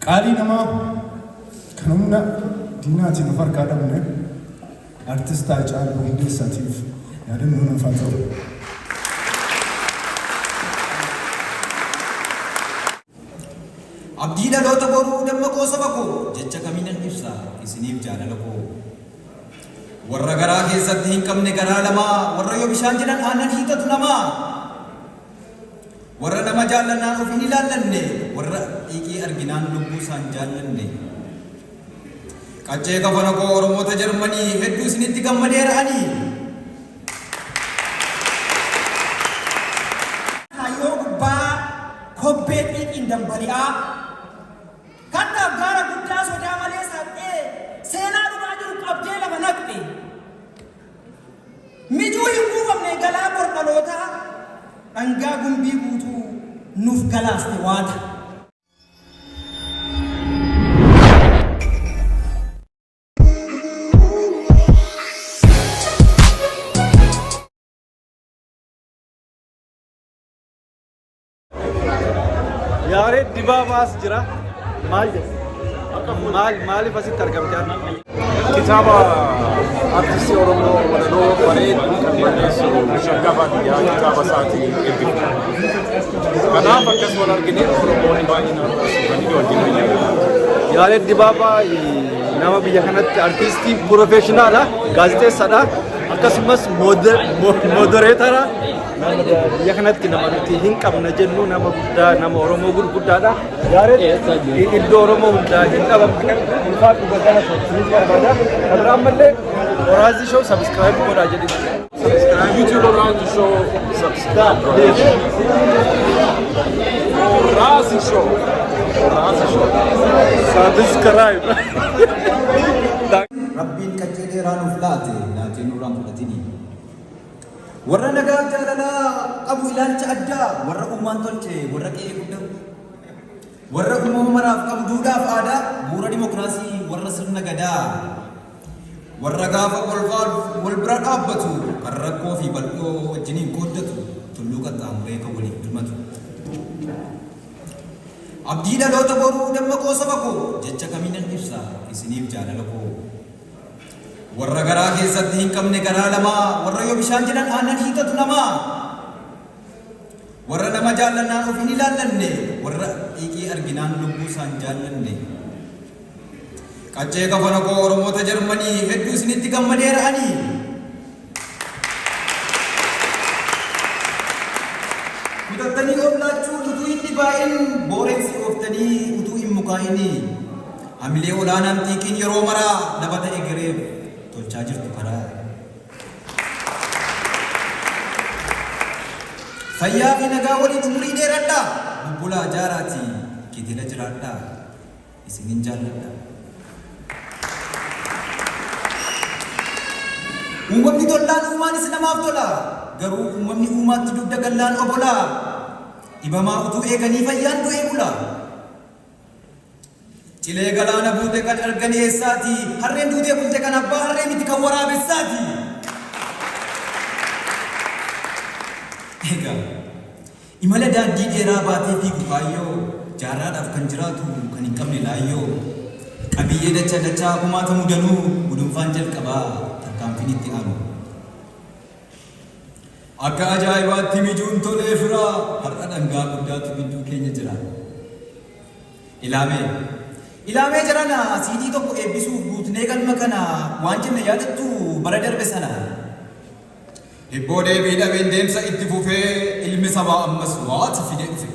Qaalii namaa kan humna diinaatiin of harkaa dhabne artist Haacaaluu Hundeessaatiif yaadannoo naaf haa ta'u. Abdii dhaloota boruu dammaqoo saba koo jecha kamiinan ibsa isiniif jaalala koo. Warra garaa keessatti hin qabne garaa lamaa warra yoo bishaan jedhan aannan hiitatu namaa. Warra nama jaallannaan of hin ilaallanne warra dhiiqii arginaan lubbuu isaan jaallanne. Qaccee kafana koo Oromoota Jarmanii hedduu isinitti gammadeera'anii. Hayyoo gubbaa kobbee xiiqiin dambali'aa kannaaf gaara guddaa sodaa malee saaqee seenaa dhugaa jiru qabdee lafa naqxe. Mijuu hin kuufamne galaa bordhalootaa dhangaa gumbii guutuu nuuf galaaste waata. Yaare dibaabaas jira. Maaliif asitti argamte? Kitaaba artistii Oromoo walaloo bareedu kan barreessu Shaggafa Diyyaa kitaaba isaatii eebbifamu. Kanaaf akkas wal arginee Oromoonni baay'inaan asirratti wajjin hojjetu. Yaare dibaabaa nama biyya kanatti artistii pirofeeshinaala, gaazexeessaadha. Akkasumas modereetara. Biyya kanatti nama nuti hin qabna jennu nama guddaa nama Oromoo gurguddaadha. Yaare iddoo Oromoo hundaa hin dhabamne ulfaatu bagana tokko barbaada. Kanarraa ammallee Oraazii Show subscribe godhaa jedhama. YouTube Oraazii Show subscribe. Oraazii Show. Oraazii Show. Subscribe. Rabbiin qaccee dheeraa nuuf laate laatiin nurraan fudhatini. Warra nagaa jaalalaa qabu ilaalcha addaa warra uumaan tolche warra qe'ee guddaa warra uumama maraaf qabu duudhaaf aadaa bu'uura dimokiraasii warra sirna gadaa warra gaafa wal bira dhaabbatu kan rakkoo fi bal'oo wajjiniin qooddatu tulluu qaxxaamuree kan waliif birmatu. Abdii dhaloota boruu dammaqoo saba koo jecha kamiinan ibsa isiniif jaalala koo. Warra garaa keessatti hin qabne garaa lamaa warra yoo bishaan jedhan aannan hiitatu namaa. Warra nama jaallannaan of hin ilaallanne warra dhiiqii arginaan lubbuu isaan jaallanne. Qaccee kafana koo Oromoota Jarmanii hedduu isinitti gammadeera'anii. Kutattanii oolachuu utuu hin dhibaa'in booreensi ooftanii utuu hin mukaa'inii. Hamilee olaanaan xiiqiin yeroo maraa lafa ta'e gareef tolchaa jirtu karaa. Fayyaa fi nagaa waliin umurii dheeradhaa bubbulaa jaaraati kitila jiraadhaa isinin jaalladha. Uumamni tollaan uumaanis namaaf tola garuu uumamni uumaatti dugda gallaan obolaa dhibamaa utuu eeganii fayyaan du'ee bula. Cilee galaana buute kan argan eessaati harreen duutee bulte kan abbaa harree miti kan waraabessaati. Egaa imala daandii dheeraa baatee fiigu kaayyoo jaarraadhaaf kan jiraatu kan hin qabne laayyoo qabiyyee dachaa kumaatamuu danuu gudunfaan jalqabaa tarkaanfiin itti aanu. Akka ajaa'ibaatti mijuun tolee firaa har'a dhangaa guddaatu gidduu keenya jira. Ilaamee jirana siidii tokko eebbisuuf guutnee galma kana waan jenne yaadattu bara darbe sana. Hibboo deebii dhabeen deemsa itti fufee ilmi sabaa ammas waati fidee dhufe.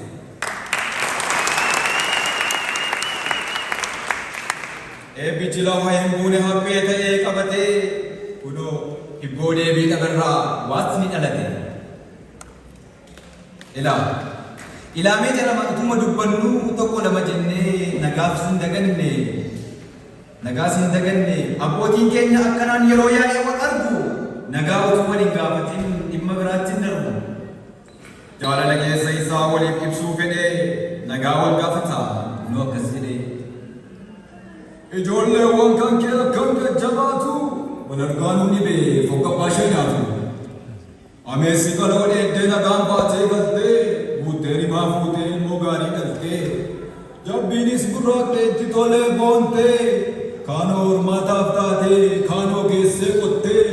Eebbichi lafa hin buune haphee ta'ee qabatee kunoo hibboo deebii dhaberraa waati ni dhalate. Ilaamee jedhama utuma dubbannu tokko lama jennee nagaaf sin daganne abbootiin keenya akkanaan yeroo yaa'ee wal argu nagaa utuma hin gaafatin dhimma biraatti hin darbu. Jaalala keessa isaa waliif ibsuu fedhee nagaa wal gaafata nu akkas jedhee. Ijoolleewwan kan kee akkam jajjabaatu wal argaanuu dhibee foqqabbaa ishee nyaatu. Ameessi qaloo dheeddee nagaan baatee galtee buuttee rimaa fuutee ilmoo gaarii dhaltee jabbiinis burraaqxeetti tolee boontee kaanoo hormaataaf taatee kaanoo geessee qottee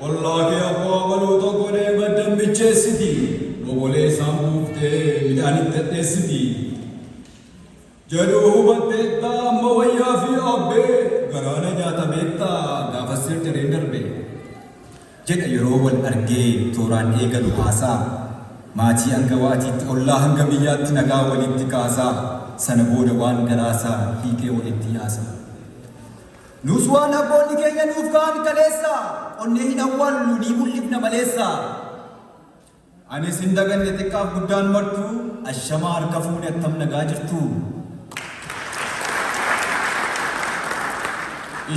ollaa kee abbaa waluu tokkodhee gaddan micheessiti bobolee isaan buuftee midhaanitti dhedheessiti jedhuu hubatteetta amma wayyaa fi abbee garaana nyaatameetta gaafa sirtireen darbe jedha yeroo wal argee tooraan eegalu haasaa maatii hanga waatiitti ollaa hanga biyyaatti nagaa walitti kaasaa sana booda waan garaasaa hiikee walitti yaasa nus waan abboonni keenya nuuf kaan kaleessa onnee hin awwaallu ni mul'ifna maleessa anis hin daganne xiqqaaf guddaan martu ashamaa harka fuune attam nagaa jirtu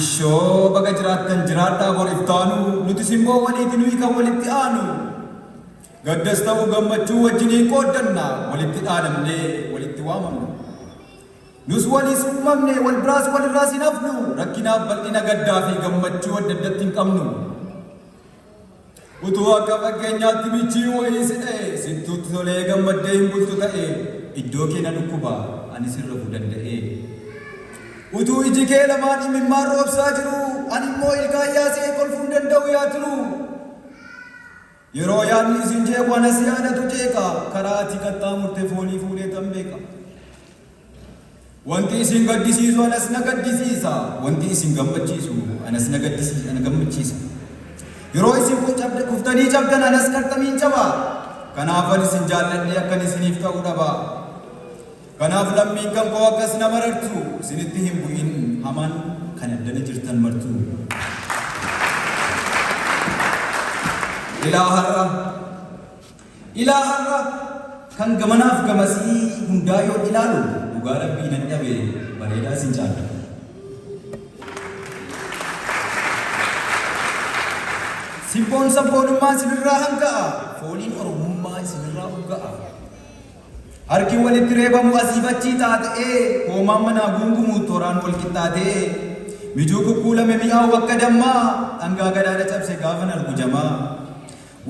ishoo baga jiraattan jiraadhaa boriif taanu nutis immoo waliiti nuyi kan walitti aanu gaddas ta'u gammachuu wajjinii qooddanna walitti dhaadamnee walitti waamamna nus waliis uumamne wal biraas walirraas hin hafnu rakkinaaf bal'ina gaddaa fi gammachuu adda addatti hin qabnu utuu akka fakkeenyaatti michii wayii si dha'e sittuutti tolee gammaddee hin bultu ta'e iddoo keenya dhukkuba ani sirrafuu danda'e utuu iji kee lamaan imimmaan roobsaa jiru ani immoo ilkaan yaasee kolfuu hin danda'u yaa turu yeroo yaadni isin jeequ anas yaadatu jeeqa karaa ati qaxxaamurte foonii fuudhee tan beeka wanti isin gaddisiisu anas na gaddisiisa wanti isin gammachiisu anas na gammachiisa yeroo isin kuftanii cabdan anas qarxamiin caba kanaafan isin jaalladhee akkan isiniif ta'uu dhaba kanaaf lammiin kan koo akkas na marartu isinitti hin bu'in hamaan kan addana jirtan martu ilaaharra kan gamanaaf gamasii hundaa yoo ilaalu dhugaa rabbii nan dhabe bareedaa isin caallu simboon sabboonummaa isinirraa hanga'a fooliin oromummaa isinirraa ugga'a harki walitti reebamu asiif achii taata'ee hoomaan manaa guungumuu tooraan wal qixxaatee mijuu kukkuulame mi'aawu akka dammaa dhangaa gadaadha cabse gaafan argu jamaa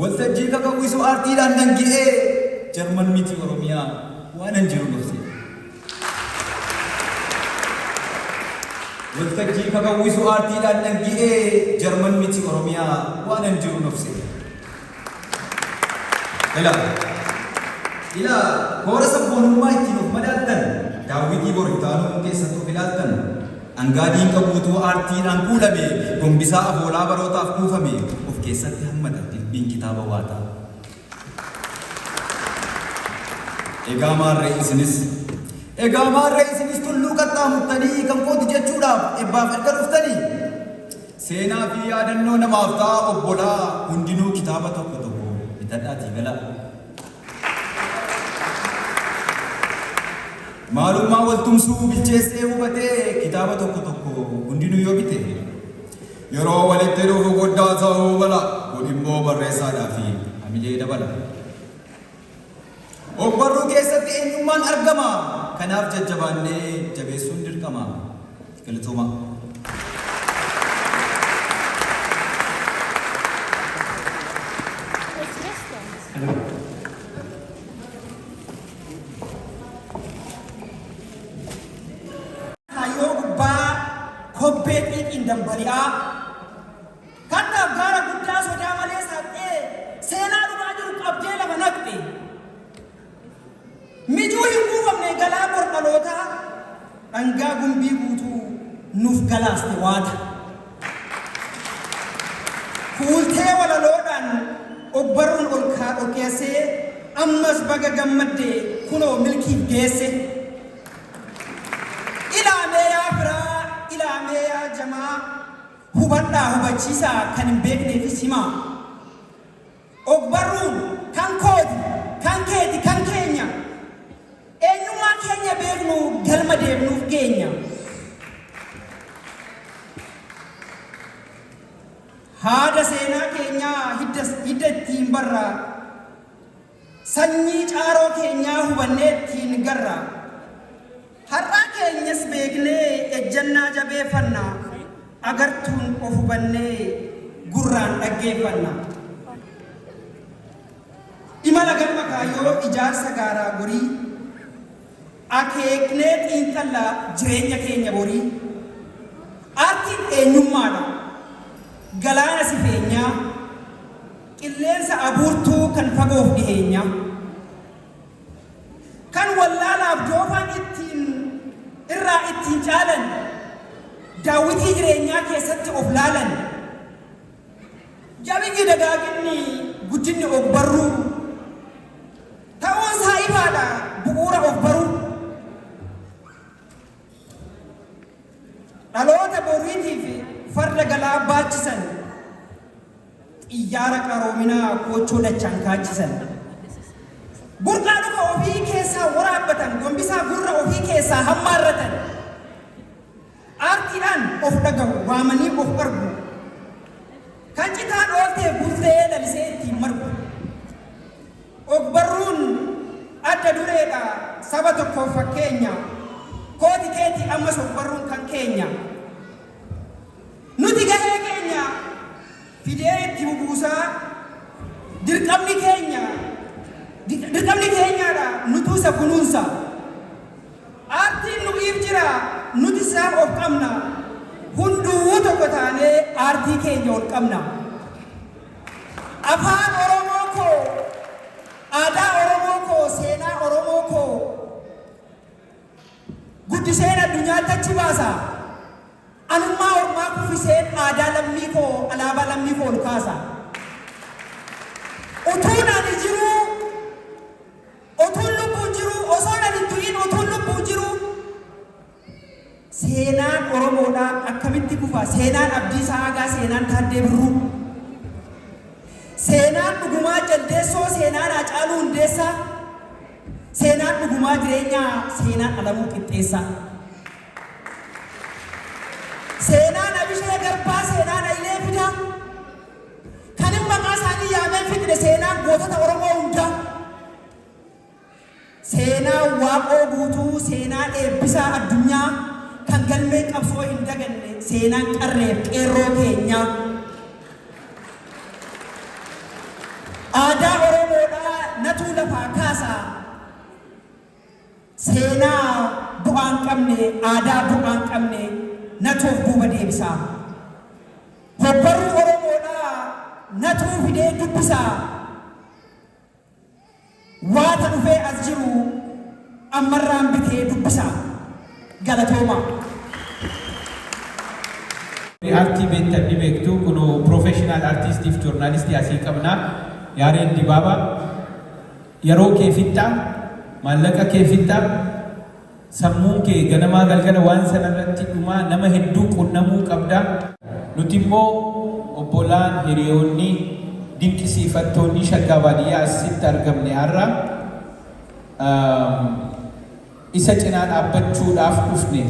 waltajjii kakawwisu aartiidhaan dangi'ee jarman miti oromiyaa waan hin jiru dhufse waltajjii kakawwisu aartiidhaan dangi'ee jarman miti oromiyaa waan hin jiru dhufse ilaa hoora sabboonummaa ittiin of madaaltan daawwitii boritaanuu keessattuu filaaltan angaadiin qabuutuu aartiidhaan kuulame gombisaa afoolaa barootaaf kuufame of keessatti hammata dilbiin kitaaba waataa egaa maarree isinis tulluu qaxxaamurtanii kan kooti jechuudhaaf ebbaaf erga dhuftanii seenaa fi yaadannoo namaaf ta'a obbolaa hundinuu kitaaba tokko tokko bitadhaatii galaa maalummaa waltumsuu bilcheessee hubatee kitaaba tokko tokko hundinuu yoo bite yeroo walitti dhufu guddaa ta'uu bala kun immoo barreessaadhaa fi hamilee dabala ogbarruu keessatti eenyummaan argama kanaaf jajjabaannee jabeessuun dirqama galatooma kobbee xiiqiin dambali'aa kannaaf gaara guddaa sodaa malee saaxee seenaa dhugaa jiru qabdee lafa naqxe mijuu hin kuufamne galaa bordhalootaa dhangaa gumbii guutuu nuuf galaaste waata fuultee walaloodhaan ogbarruun ol kaadhokeessee ammas baga gammaddee kunoo milkiif geesse ilaamee yaa biraa ilaamee yaa jamaa hubadhaa hubachiisaa kan hin beekneefis himaa ogbarruun kan kooti kan keeti kan keenya eenyummaa keenya beeknu galma deemnuuf geenya haada seenaa keenyaa hidda ittiin barraa sanyii caaroo keenyaa hubannee ittiin garraa har'aa keenyas beeknee ejjannaa jabeeffannaa agartuun of hubannee gurraan dhaggeeffannaa imala galma kaayyoo ijaarsa gaaraa gurii akeeknee xiinxallaa jireenya keenya borii. Aartiin eenyummaadha. Galaana sifeenyaa, qilleensa abuurtuu kan fagoof dhiheenyaa, kan wallaalaaf doofaan irraa ittiin caalan, daawwitii jireenyaa keessatti of laalan, jabinni dagaaginni guddinni of barruu, ta'uun isaa ifaadha bu'uura of baruu. Dhaloota boriitiif farda galaa baachisan, xiyyaara qaroominaa koochoo dachaan kaachisan, burqaa dhuka ofii keessaa waraabbatan, gombisaa gurra ofii keessaa hammaarratan, aartiidhaan of dhagahu waamanii of argu, kan citaan ooltee bultee lalisee ittiin margu. Ogbarruun adda dureedha saba tokkoof fakkeenya, kooti keetii ammas ogbarruun kan keenya. Nuti gahee keenya fidee itti bubuusaa, dirqamni keenyaadha nutu isa kunuunsa. Aartiin nu'iif jira nuti isaaf of qabna, hunduu tokko taanee aartii keenya ol qabna. Afaan Oromoo koo, aadaa Oromoo koo, seenaa Oromoo koo guddiseen addunyaatti achi baasa. Anummaa ormaa kuffiseen aadaa lammii koo, alaabaa lammii koo ol kaasa. Utuun ani jiru, utuun lubbuun jiru, osoo ani du'iin utuun lubbuun jiru, seenaan Oromoodhaa akkamitti kufa? Seenaan Abdiisaa Hagaa, seenaan Taaddee Birruu, seenaan dhugumaa Jaldeessoo, seenaan Haacaaluu Hundeessaa, seenaan dhugumaa jireenyaa, seenaan Alamuu Qixxeessaa, seenaan Abishee Garbaa, seenaan Hayilee Fidaa, kan hin maqaa isaanii yaameen fidne seenaan gootota Oromoo hundaa, seenaan Waaqoo Guutuu, seenaan Eebbisaa Addunyaa, kan galmee qabsoo hin daganne, seenaan Qarreef Qeerroo keenyaa. Aadaa Oromoodhaa natuu lafaa kaasaa, seenaa bu'aan qabne, aadaa bu'aan qabne natuuf duuba deebisaa. Hobbarruu Oromoodhaa natuu fidee dubbisaa. Waata dhufee as jiru ammarraan bitee dubbisaa. Galatooma. Aartii beektan ni beektu, kun professional artistiif journalistii asii qabna. Yaareen Dibaabaa, yeroo kee fixxaa, maallaqa kee fixxaa, sammuun kee ganamaa galgala waan sanarratti dhumaa nama hedduu qunnamuu qabda. Nuti immoo obbolaan hiriyoonni dinqisiifattoonni Shaggaa Baadiyyaa asitti argamne har'a isa cinaa dhaabbachuudhaaf dhufne.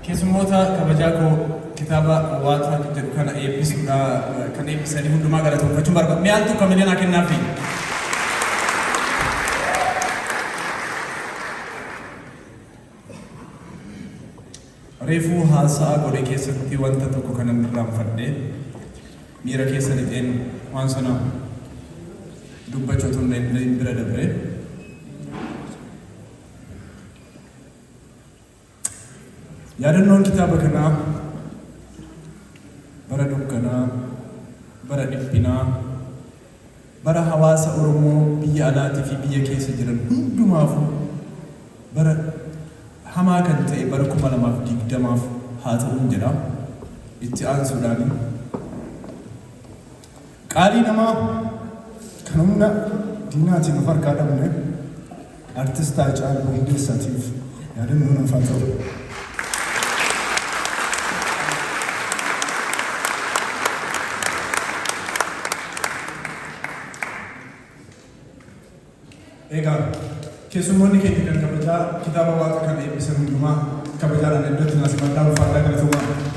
Keessummoota kabajaa koo kitaaba waataa jedhu kana eebbisuudha kan eebbisanii hundumaa galatoomfachuun barbaadu. Miyaaltu kamilee naa kennaafi. Reefuu haasaa godhe keessatti wanta tokko kanan irraanfadhe miira keessa lixeen waan sana dubbachuu otoo hin bira dabre. Yaadannoon kitaaba kanaa bara dukkanaa, bara dhiphinaa, bara hawaasa Oromoo biyya alaatii fi biyya keessa jiran hundumaafuu bara hamaa kan ta'e bara 2020 haa ta'uun jedha. Itti aansuudhaan qaalii namaa kan humna diinaatiin of harkaa dhabne artist Haacaaluu Hundeessaatiif yaadannoon afaan ta'u. Egaa keessummoonni keenya kan kabajaa kitaaba waaqa kan eebbisan hundumaa kabajaadhaan iddootti naasimadhaa ulfaataa galatuumaa.